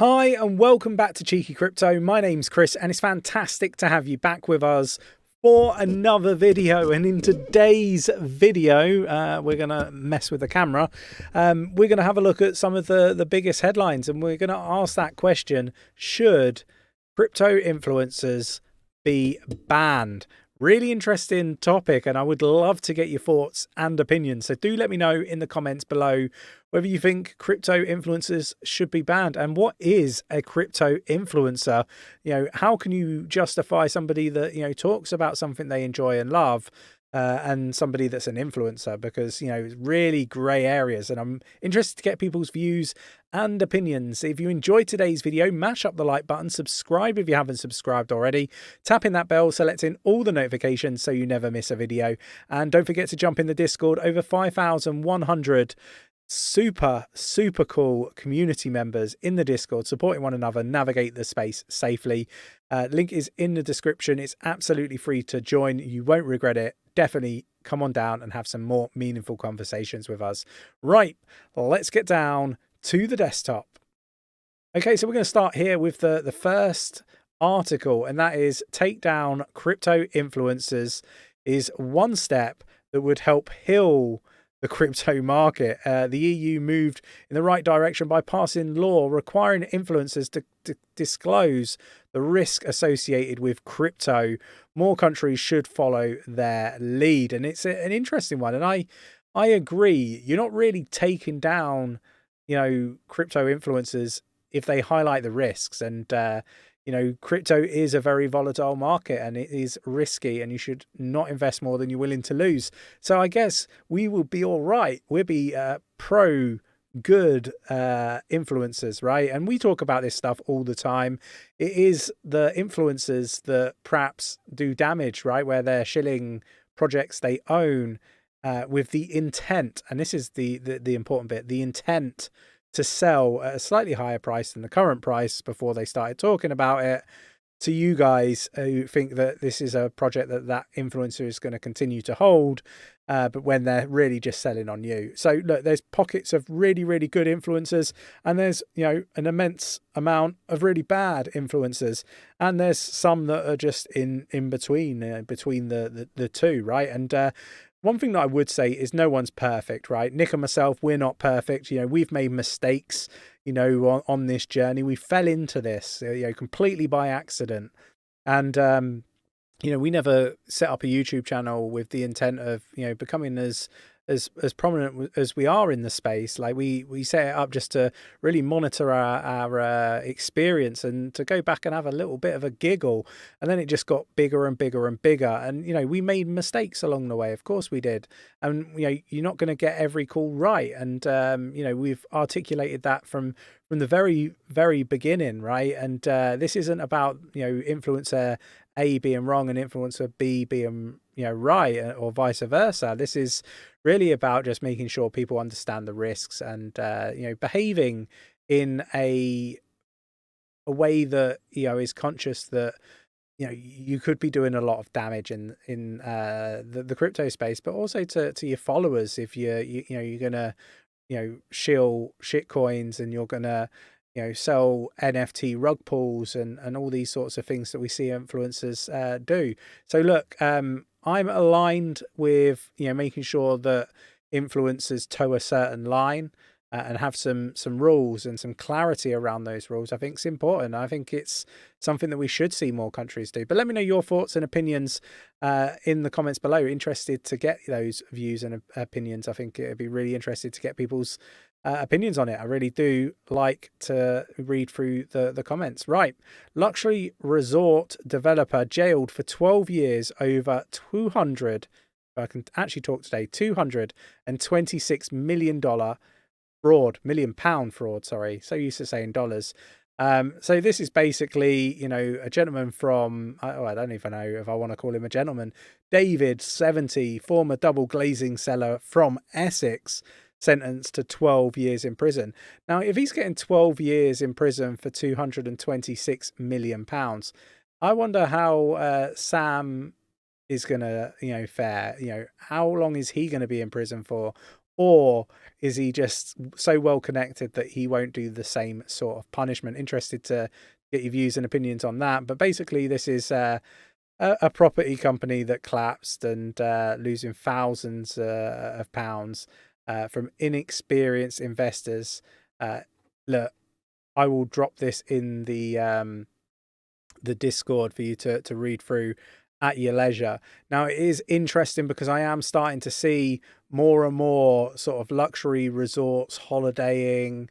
Hi and welcome back to Cheeky Crypto. My name's Chris and it's fantastic to have you back with us for another video. And in today's video, we're going to mess with the camera. We're going to have a look at some of the biggest headlines, and we're going to ask that question: should crypto influencers be banned? Really interesting topic, and I would love to get your thoughts and opinions. So do let me know in the comments below whether you think crypto influencers should be banned, and what is a crypto influencer? How can you justify somebody that, talks about something they enjoy and love, and somebody that's an influencer? Because, it's really grey areas, and I'm interested to get people's views and opinions. If you enjoyed today's video, mash up the like button, subscribe if you haven't subscribed already, tap in that bell, selecting all the notifications so you never miss a video, and don't forget to jump in the Discord. Over 5,100 super cool community members in the Discord, supporting one another, navigate the space safely. Link is in the description. It's absolutely free to join. You won't regret it. Definitely come on down and have some more meaningful conversations with us. Right, let's get down to the desktop. Okay, so we're going to start here with the first article, and that is: take down crypto influencers is one step that would help heal the crypto market. The EU moved in the right direction by passing law requiring influencers to disclose the risk associated with crypto. More countries should follow their lead, and it's an interesting one. And I agree. You're not really taking down, crypto influencers if they highlight the risks. And crypto is a very volatile market, and it is risky, and you should not invest more than you're willing to lose. So I guess we will be all right. We'll be pro good influencers, right? And we talk about this stuff all the time. It is the influencers that perhaps do damage, right? Where they're shilling projects they own with the intent, and this is the important bit, the intent to sell at a slightly higher price than the current price before they started talking about it to you guys who think that this is a project that influencer is going to continue to hold, but when they're really just selling on you. So look, there's pockets of really good influencers, and there's an immense amount of really bad influencers, and there's some that are just in between the two, right? And one thing that I would say is no one's perfect, right? Nick and myself, we're not perfect. We've made mistakes, on this journey. We fell into this, completely by accident. And, we never set up a YouTube channel with the intent of, becoming as prominent as we are in the space. Like we set it up just to really monitor our experience, and to go back and have a little bit of a giggle. And then it just got bigger and bigger and bigger. And, we made mistakes along the way. Of course we did. And, you're not going to get every call right. And, we've articulated that from the very beginning, right? And this isn't about, influencer A being wrong and influencer B being, right, or vice versa. This is really about just making sure people understand the risks, and behaving in a way that is conscious that you could be doing a lot of damage in the crypto space, but also to your followers. If you're gonna shill shit coins, and you're gonna sell NFT rug pulls and all these sorts of things that we see influencers do. So look, I'm aligned with making sure that influencers toe a certain line, and have some rules and some clarity around those rules. I think it's important. I think it's something that we should see more countries do. But let me know your thoughts and opinions in the comments below. Interested to get those views and opinions. I think it'd be really interesting to get people's opinions on it. I really do like to read through the comments. Right. Luxury resort developer jailed for 12 years over 200, I can actually talk today, $226 million million pound fraud, sorry. So used to saying dollars. So this is basically, a gentleman from, I don't even know if I want to call him a gentleman, David, 70, former double glazing seller from Essex, sentenced to 12 years in prison. Now, if he's getting 12 years in prison for £226 million, I wonder how Sam is going to, fare. How long is he going to be in prison for? or is he just so well connected that he won't do the same sort of punishment? Interested to get your views and opinions on that. But basically, this is a property company that collapsed and losing thousands of pounds from inexperienced investors. Look, I will drop this in the Discord for you to read through at your leisure. Now, it is interesting because I am starting to see more and more sort of luxury resorts, holidaying,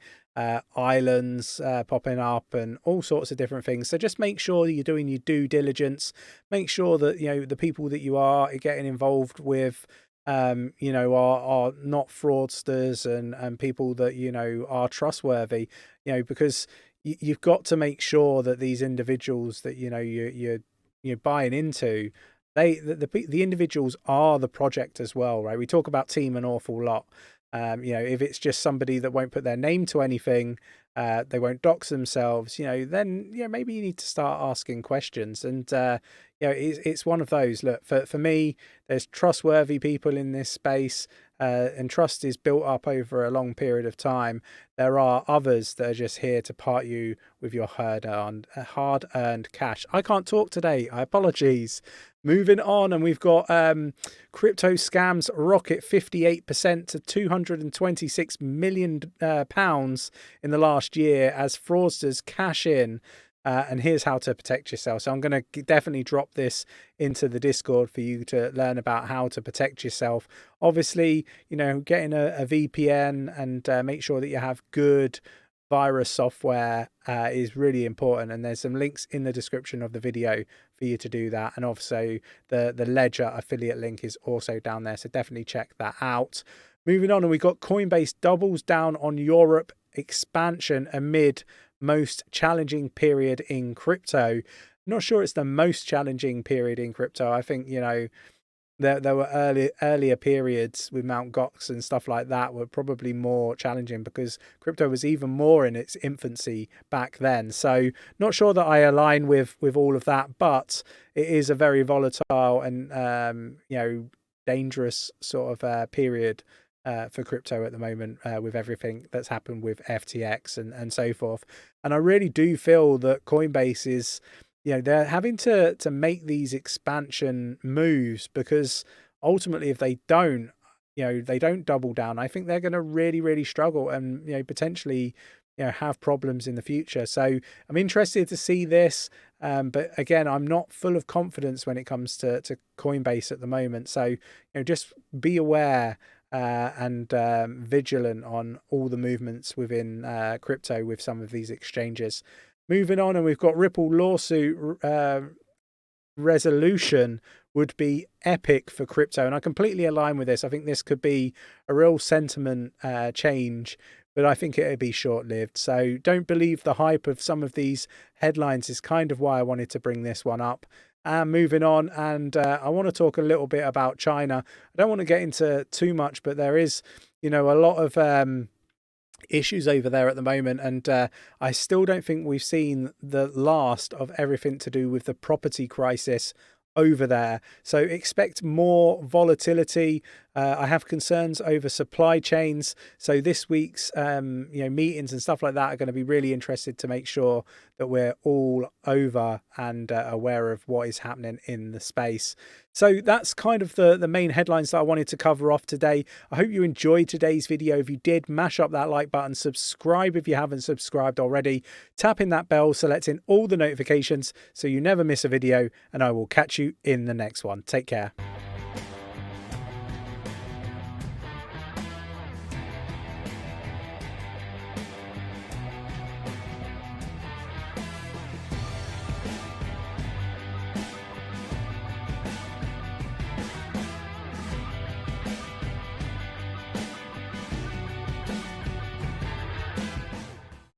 islands popping up and all sorts of different things. So just make sure that you're doing your due diligence. Make sure that, you know, the people that you are getting involved with, you know, are not fraudsters and people that, you know, are trustworthy, you know, because you've got to make sure that these individuals that, you know, you're buying into, the individuals are the project as well, right? We talk about team an awful lot. You know, if it's just somebody that won't put their name to anything, they won't dox themselves, you know, then, you know, maybe you need to start asking questions. And, you know, it's one of those. Look, for me, there's trustworthy people in this space, and trust is built up over a long period of time. There are others that are just here to part you with your hard-earned cash. I can't talk today. I apologize. Moving on, and we've got crypto scams rocket 58% to £226 million in the last year as fraudsters cash in. And here's how to protect yourself. So I'm going to definitely drop this into the Discord for you to learn about how to protect yourself. Obviously, you know, getting a VPN and make sure that you have good virus software is really important, and there's some links in the description of the video for you to do that. And also the Ledger affiliate link is also down there, so definitely check that out. Moving on, and we've got Coinbase doubles down on Europe expansion amid most challenging period in crypto. Not sure it's the most challenging period in crypto. I think, you know, there were earlier periods with Mt. Gox and stuff like that were probably more challenging because crypto was even more in its infancy back then. So not sure that I align with all of that, but it is a very volatile and you know, dangerous sort of period for crypto at the moment, with everything that's happened with FTX and so forth. And I really do feel that Coinbase is, you know, they're having to make these expansion moves, because ultimately if they don't, you know, they don't double down, I think they're going to really struggle and, you know, potentially, you know, have problems in the future. So I'm interested to see this, but again, I'm not full of confidence when it comes to Coinbase at the moment. So, you know, just be aware and vigilant on all the movements within crypto with some of these exchanges. Moving on, and we've got Ripple lawsuit resolution would be epic for crypto, and I completely align with this. I think this could be a real sentiment change, but I think it'll be short-lived. So don't believe the hype of some of these headlines is kind of why I wanted to bring this one up. Moving on, and I want to talk a little bit about China. I don't want to get into too much, but there is, you know, a lot of issues over there at the moment, and I still don't think we've seen the last of everything to do with the property crisis over there. So expect more volatility. I have concerns over supply chains. So this week's you know, meetings and stuff like that are going to be really interested to make sure that we're all over and aware of what is happening in the space. So that's kind of the main headlines that I wanted to cover off today. I hope you enjoyed today's video. If you did, mash up that like button, subscribe if you haven't subscribed already, tap in that bell, selecting all the notifications so you never miss a video, and I will catch you in the next one. Take care.